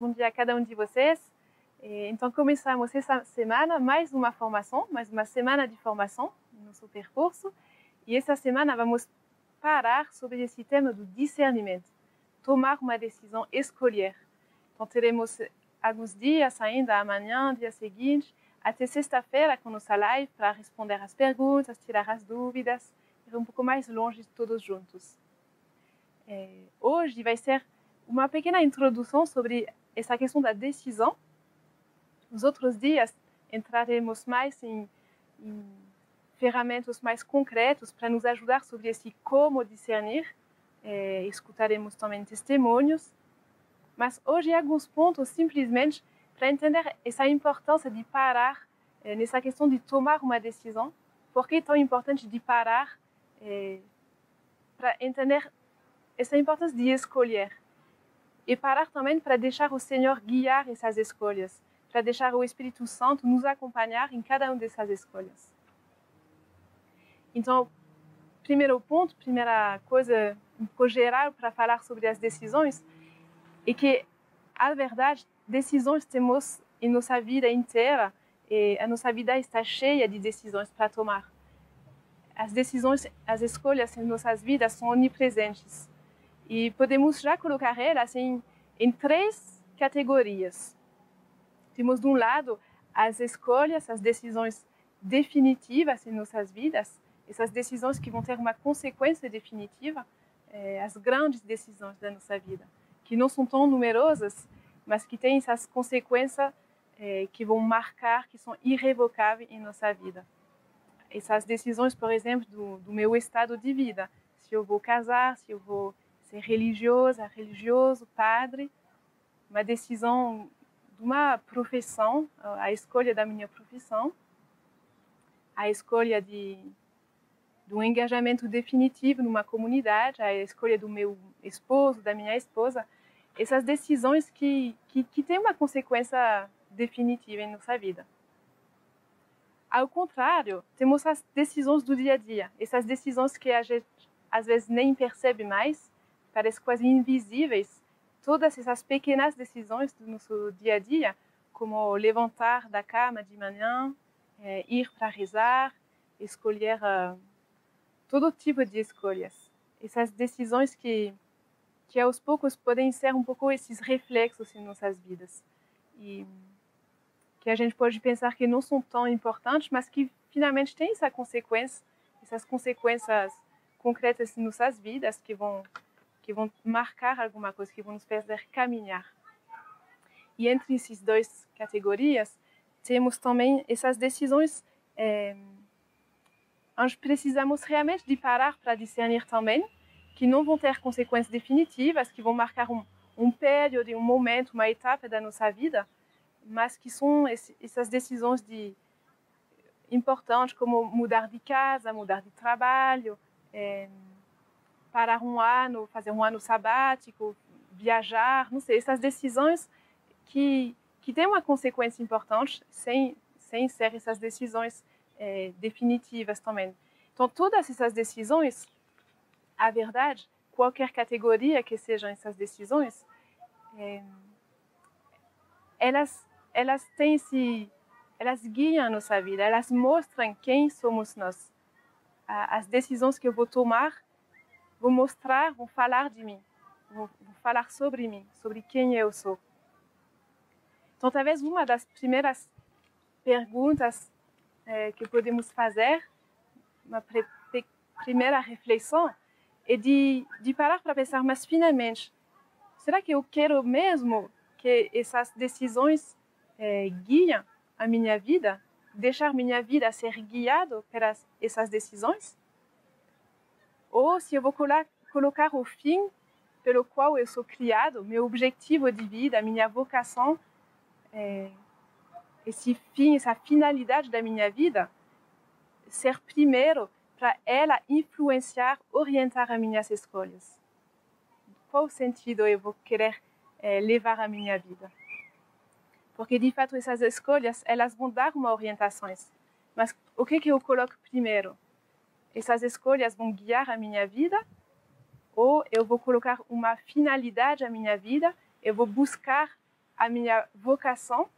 Bom dia a cada um de vocês. Então, começamos essa semana mais uma formação, mais uma semana de formação no nosso percurso. E essa semana vamos parar sobre esse tema do discernimento, tomar uma decisão, escolher. Então, teremos alguns dias ainda, amanhã, dia seguinte, até sexta-feira com nossa live para responder as perguntas, tirar as dúvidas, ir um pouco mais longe todos juntos. Hoje vai ser uma pequena introdução sobre essa questão da decisão. Nos outros dias entraremos mais em ferramentas mais concretas para nos ajudar sobre esse como discernir. Escutaremos também testemunhos. Mas hoje alguns pontos simplesmente para entender essa importância de parar nessa questão de tomar uma decisão. Por que é tão importante de parar para entender essa importância de escolher. E parar também para deixar o Senhor guiar essas escolhas, para deixar o Espírito Santo nos acompanhar em cada uma dessas escolhas. Então, primeiro ponto, primeira coisa um pouco geral para falar sobre as decisões, é que, a verdade, decisões temos em nossa vida inteira, e a nossa vida está cheia de decisões para tomar. As decisões, as escolhas em nossas vidas são onipresentes. E podemos já colocar elas em três categorias. Temos, de um lado, as escolhas, as decisões definitivas em nossas vidas, essas decisões que vão ter uma consequência definitiva, as grandes decisões da nossa vida, que não são tão numerosas, mas que têm essas consequências que vão marcar, que são irrevocáveis em nossa vida. Essas decisões, por exemplo, do meu estado de vida, se eu vou casar, se eu vou ser religiosa, religioso, padre, uma decisão de uma profissão, a escolha da minha profissão, a escolha de um engajamento definitivo numa comunidade, a escolha do meu esposo, da minha esposa, essas decisões que têm uma consequência definitiva em nossa vida. Ao contrário, temos as decisões do dia a dia, essas decisões que a gente às vezes nem percebe mais, parecem quase invisíveis, todas essas pequenas decisões do nosso dia a dia, como levantar da cama de manhã, ir para rezar, escolher todo tipo de escolhas. Essas decisões que aos poucos podem ser um pouco esses reflexos em nossas vidas. E que a gente pode pensar que não são tão importantes, mas que finalmente têm essa consequência, essas consequências concretas em nossas vidas que vão marcar alguma coisa, que vão nos fazer caminhar. E entre essas duas categorias, temos também essas decisões onde precisamos realmente de parar para discernir também, que não vão ter consequências definitivas, que vão marcar um período, um momento, uma etapa da nossa vida, mas que são essas decisões importantes, como mudar de casa, mudar de trabalho, parar um ano, fazer um ano sabático, viajar, não sei, essas decisões que têm uma consequência importante, sem ser essas decisões definitivas também. Então, todas essas decisões, a verdade, qualquer categoria que sejam essas decisões, elas têm elas guiam a nossa vida, elas mostram quem somos nós. As decisões que eu vou tomar vão mostrar, vão falar de mim, vão falar sobre mim, sobre quem eu sou. Então, talvez uma das primeiras perguntas que podemos fazer, uma primeira reflexão, é de parar para pensar, mas finalmente, será que eu quero mesmo que essas decisões guiem a minha vida? Deixar minha vida ser guiada por essas decisões? Ou se eu vou colocar o fim pelo qual eu sou criado, meu objetivo de vida, minha vocação, esse fim, essa finalidade da minha vida, ser primeiro para ela influenciar, orientar as minhas escolhas. Qual sentido eu vou querer levar a minha vida? Porque, de fato, essas escolhas, elas vão dar uma orientação. Mas o que eu coloco primeiro? Essas escolhas vão guiar a minha vida? Ou eu vou colocar uma finalidade à minha vida? Eu vou buscar a minha vocação,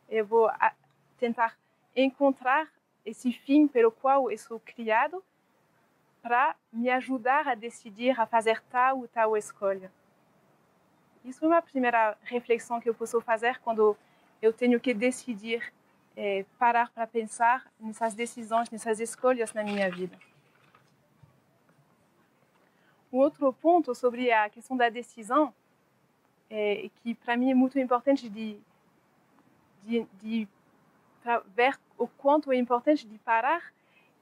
eu vou tentar encontrar esse fim pelo qual eu sou criado para me ajudar a decidir, a fazer tal ou tal escolha. Isso é uma primeira reflexão que eu posso fazer quando eu tenho que decidir, parar para pensar nessas decisões, nessas escolhas na minha vida. Um outro ponto sobre a questão da decisão, que para mim é muito importante de ver o quanto é importante de parar,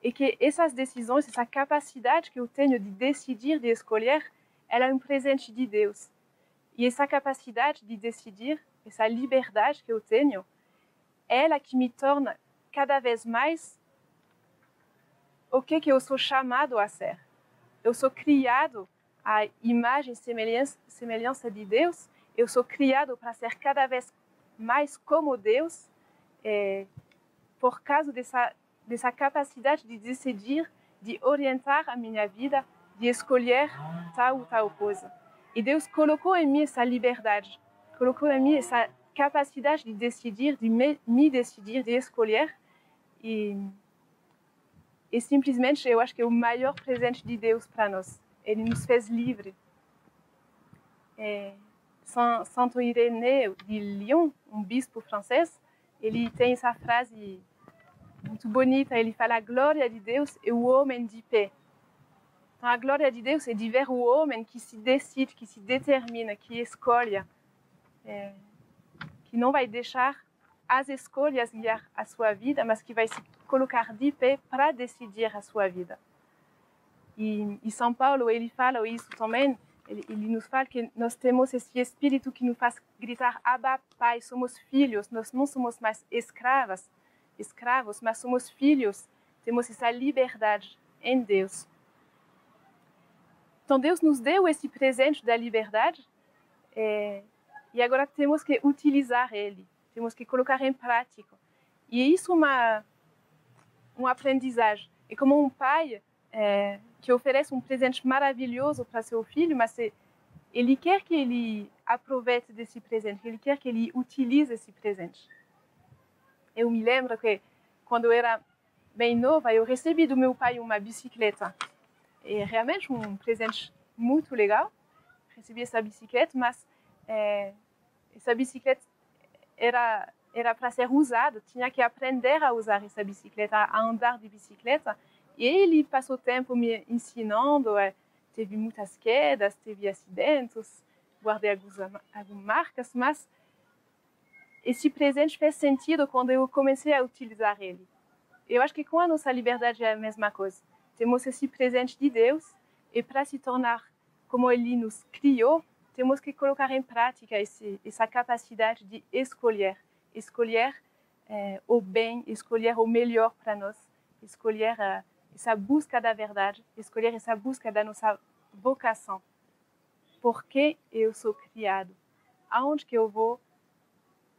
é que essas decisões, essa capacidade que eu tenho de decidir, de escolher, ela é um presente de Deus. E essa capacidade de decidir, essa liberdade que eu tenho, ela que me torna cada vez mais o que eu sou chamado a ser. Eu sou criado à imagem e semelhança de Deus. Eu sou criado para ser cada vez mais como Deus, por causa dessa capacidade de decidir, de orientar a minha vida, de escolher tal ou tal coisa. E Deus colocou em mim essa liberdade, colocou em mim essa capacidade de decidir, de me decidir, de escolher. E simplesmente eu acho que é o maior presente de Deus para nós. Ele nos fez livres. Santo Irénée de Lyon, um bispo francês, ele tem essa frase muito bonita. Ele fala: a glória de Deus é o homem de pé. Então, a glória de Deus é de ver o homem que se decide, que se determina, que escolhe, que não vai deixar as escolhas guiar a sua vida, mas que vai se colocar de pé para decidir a sua vida. E São Paulo, ele fala isso também. Ele nos fala que nós temos esse espírito que nos faz gritar: Abba, Pai, somos filhos. Nós não somos mais escravos, mas somos filhos. Temos essa liberdade em Deus. Então, Deus nos deu esse presente da liberdade, e agora temos que utilizar ele, temos que colocar em prática. E isso é uma aprendizagem. É como um pai que oferece um presente maravilhoso para seu filho, mas ele quer que ele aproveite desse presente, ele quer que ele utilize esse presente. Eu me lembro que, quando eu era bem nova, eu recebi do meu pai uma bicicleta. E realmente um presente muito legal. Recebi essa bicicleta, mas essa bicicleta era para ser usada. Tinha que aprender a usar essa bicicleta, a andar de bicicleta. E ele passou tempo me ensinando. Teve muitas quedas, teve acidentes, guardei algumas marcas, mas esse presente fez sentido quando eu comecei a utilizar ele. Eu acho que com a nossa liberdade é a mesma coisa. Temos esse presente de Deus, e para se tornar como Ele nos criou, temos que colocar em prática essa capacidade de escolher o bem, escolher o melhor para nós, escolher essa busca da verdade, escolher essa busca da nossa vocação. Por que eu sou criado? Aonde que eu vou?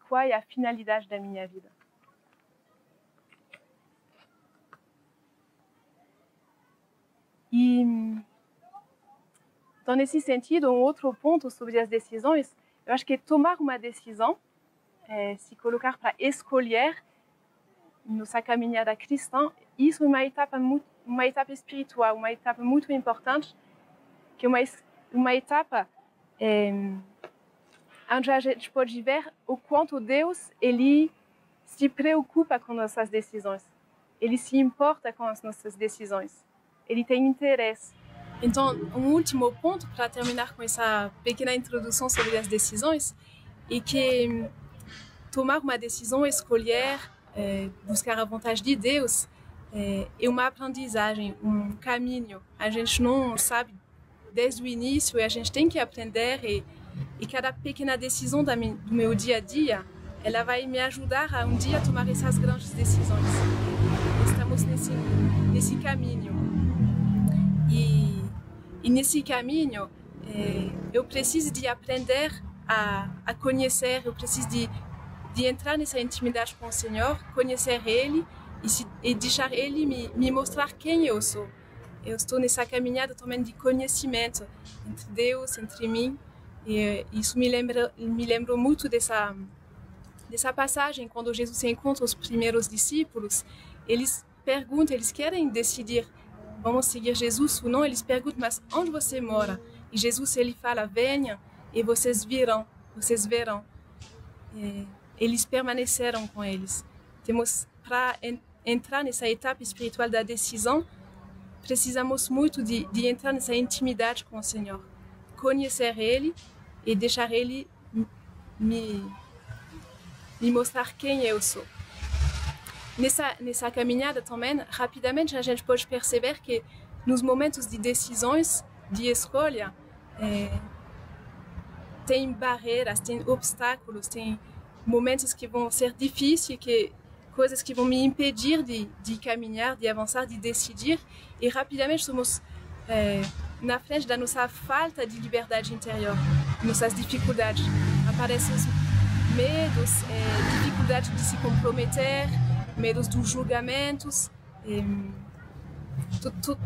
Qual é a finalidade da minha vida? E, então, nesse sentido, um outro ponto sobre as decisões, eu acho que tomar uma decisão, se colocar para escolher nossa caminhada cristã, isso é uma etapa espiritual, uma etapa muito importante, que é uma etapa onde a gente pode ver o quanto Deus ele se preocupa com nossas decisões, ele se importa com as nossas decisões. Ele tem interesse. Então, um último ponto para terminar com essa pequena introdução sobre as decisões é que tomar uma decisão, escolher, buscar a vontade de Deus, é uma aprendizagem, um caminho. A gente não sabe desde o início e a gente tem que aprender, e cada pequena decisão do meu dia a dia, ela vai me ajudar a um dia tomar essas grandes decisões. Estamos nesse caminho. E nesse caminho, eu preciso de aprender a conhecer, eu preciso de entrar nessa intimidade com o Senhor, conhecer Ele e deixar Ele me mostrar quem eu sou. Eu estou nessa caminhada também de conhecimento entre Deus, entre mim, E isso me lembra muito dessa passagem, quando Jesus encontra os primeiros discípulos, eles perguntam, eles querem decidir, vamos seguir Jesus ou não, eles perguntam, mas onde você mora? E Jesus, ele fala, venham e vocês verão. Eles permaneceram com eles. Temos, para entrar nessa etapa espiritual da decisão, precisamos muito de entrar nessa intimidade com o Senhor, conhecer Ele e deixar Ele me mostrar quem eu sou. Nessa caminhada também, rapidamente a gente pode perceber que nos momentos de decisões, de escolha, tem barreiras, tem obstáculos, tem momentos que vão ser difíceis, coisas que vão me impedir de caminhar, de avançar, de decidir. E rapidamente somos na frente da nossa falta de liberdade interior, nossas dificuldades. Aparecem os medos, dificuldade de se comprometer, medos dos julgamentos,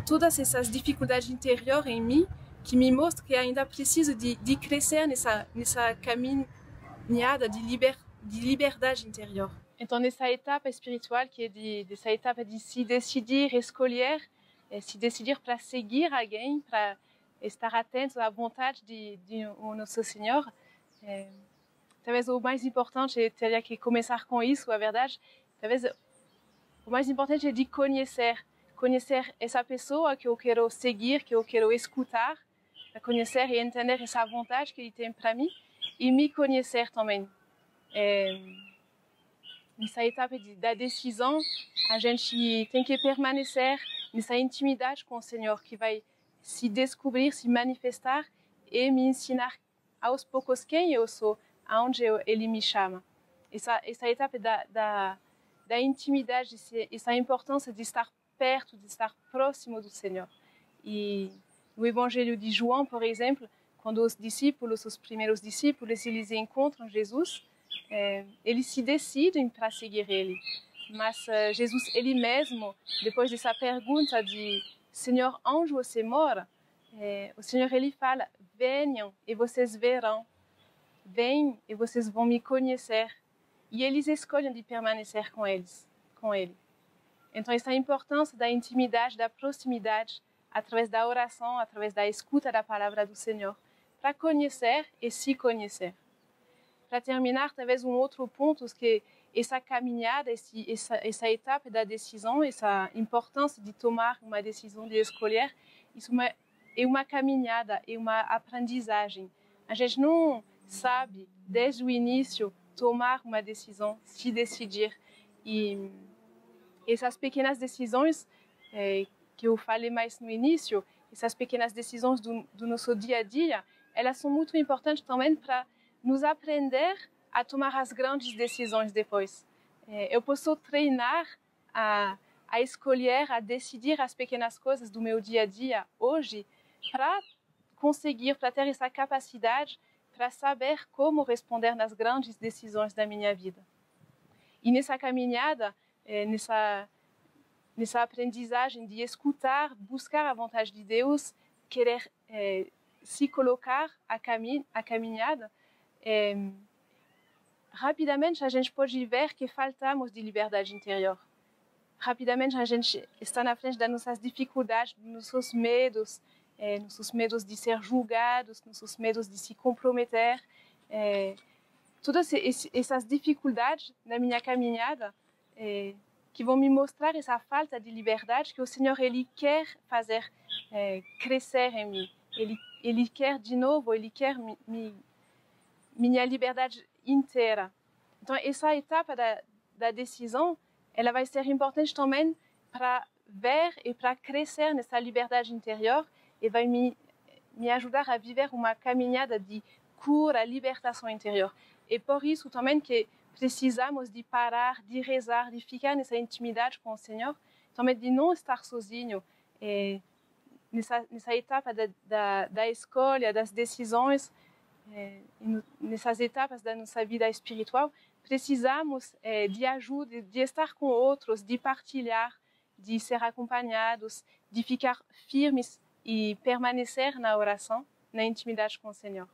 todas essas dificuldades interiores em mim que me mostram que ainda preciso de crescer nessa caminhada de liberdade interior. Então, nessa etapa espiritual, que é dessa etapa de se decidir, escolher, se decidir para seguir alguém, para estar atento à vontade de Nosso Senhor, talvez o mais importante, teria que começar com isso, a verdade, talvez o mais importante é de conhecer essa pessoa que eu quero seguir, que eu quero escutar, conhecer e entender essa vontade que ele tem para mim, e me conhecer também. Nessa etapa da decisão, a gente tem que permanecer nessa intimidade com o Senhor, que vai se descobrir, se manifestar e me ensinar aos poucos quem eu sou, aonde Ele me chama. Essa etapa da intimidade, essa importância de estar perto, de estar próximo do Senhor. E no Evangelho de João, por exemplo, quando os primeiros discípulos, eles encontram Jesus, eles se decidem para seguir Ele. Mas Jesus, Ele mesmo, depois dessa pergunta de Senhor, onde você mora? O Senhor, Ele fala, venham e vocês verão. Venham e vocês vão me conhecer. E eles escolhem de permanecer com Ele. Então, essa importância da intimidade, da proximidade, através da oração, através da escuta da palavra do Senhor, para conhecer e se conhecer. Para terminar, talvez um outro ponto, que essa caminhada, essa etapa da decisão, essa importância de tomar uma decisão, de escolher, isso é uma caminhada, é uma aprendizagem. A gente não sabe, desde o início, tomar uma decisão, se decidir. E essas pequenas decisões que eu falei mais no início, essas pequenas decisões do nosso dia a dia, elas são muito importantes também para nos aprender a tomar as grandes decisões depois. Eu posso treinar a escolher, a decidir as pequenas coisas do meu dia a dia hoje para conseguir, para ter essa capacidade para saber como responder nas grandes decisões da minha vida. E nessa caminhada, nessa aprendizagem de escutar, buscar a vontade de Deus, querer se colocar a caminhada, rapidamente a gente pode ver que faltamos de liberdade interior. Rapidamente a gente está na frente das nossas dificuldades, dos nossos medos de ser julgados, nossos medos de se comprometer. Todas essas dificuldades na minha caminhada que vão me mostrar essa falta de liberdade que o Senhor ele quer fazer crescer em mim. Ele quer de novo, ele quer minha liberdade inteira. Então essa etapa da decisão, ela vai ser importante também para ver e para crescer nessa liberdade interior e vai me ajudar a viver uma caminhada de cura, libertação interior. E por isso também que precisamos de parar, de rezar, de ficar nessa intimidade com o Senhor, também de não estar sozinho nessa etapa da escolha, das decisões, nessas etapas da nossa vida espiritual. Precisamos de ajuda, de estar com outros, de partilhar, de ser acompanhados, de ficar firmes e permanecer na oração, na intimidade com o Senhor.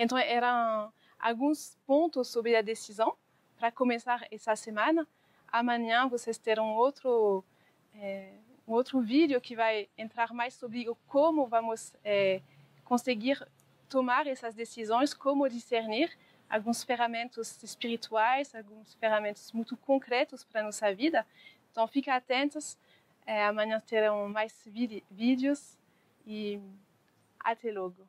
Então, eram alguns pontos sobre a decisão para começar essa semana. Amanhã vocês terão outro vídeo que vai entrar mais sobre como vamos conseguir tomar essas decisões, como discernir algumas ferramentas espirituais, algumas ferramentas muito concretas para a nossa vida. Então, fiquem atentos. Amanhã terão mais vídeos e até logo.